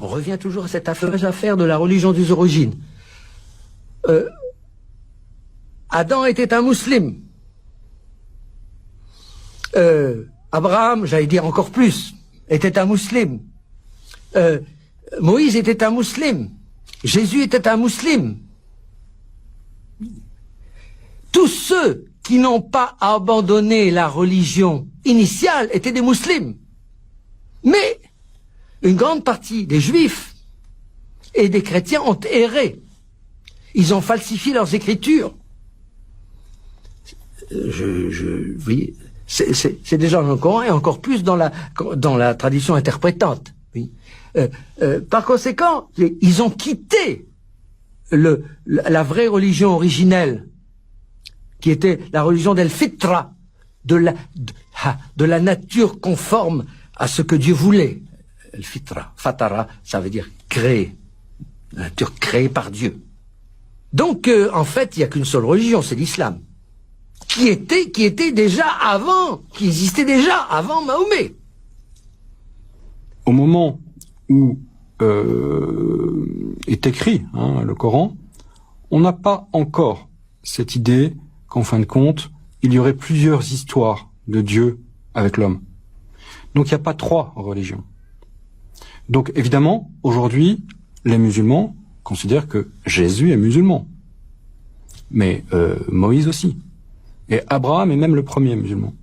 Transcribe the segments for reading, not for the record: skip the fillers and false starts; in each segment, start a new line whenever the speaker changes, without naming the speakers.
On revient toujours à cette affaire de la religion des origines. Adam était un musulman. Abraham, j'allais dire encore plus, était un musulman. Moïse était un musulman. Jésus était un musulman. Tous ceux qui n'ont pas abandonné la religion initiale étaient des musulmans. Mais une grande partie des juifs et des chrétiens ont erré. Ils ont falsifié leurs écritures. Oui, c'est déjà dans le Coran et encore plus dans la tradition interprétante. Oui. Par conséquent, ils ont quitté la vraie religion originelle, qui était la religion d'El-Fitra, de la nature conforme à ce que Dieu voulait. El-Fitra, Fatara, ça veut dire créer, la nature créée par Dieu. Donc, en fait, il n'y a qu'une seule religion, c'est l'islam, qui était déjà avant, qui existait déjà avant Mahomet.
Au moment où est écrit le Coran, on n'a pas encore cette idée qu'en fin de compte, il y aurait plusieurs histoires de Dieu avec l'homme. Donc il n'y a pas 3 religions. Donc évidemment, aujourd'hui, les musulmans considèrent que Jésus est musulman. Mais Moïse aussi. Et Abraham est même le premier musulman.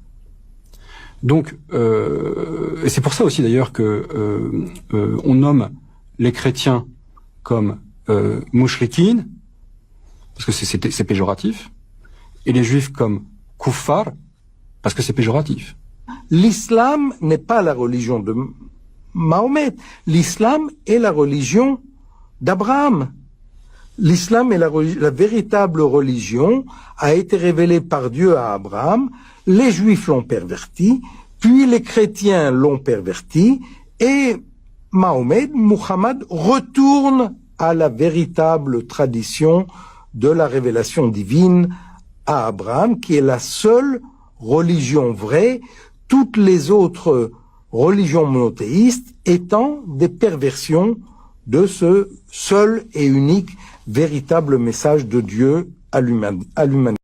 Donc, et c'est pour ça aussi d'ailleurs que on nomme les chrétiens comme mouchrikin, parce que c'est péjoratif, et les juifs comme kuffar, parce que c'est péjoratif.
L'islam n'est pas la religion de Mahomet. L'islam est la religion d'Abraham. L'islam est la véritable religion, a été révélée par Dieu à Abraham. Les juifs l'ont perverti, puis les chrétiens l'ont perverti, et Muhammad retourne à la véritable tradition de la révélation divine à Abraham, qui est la seule religion vraie, toutes les autres religions monothéistes étant des perversions de ce seul et unique véritable message de Dieu à l'humanité.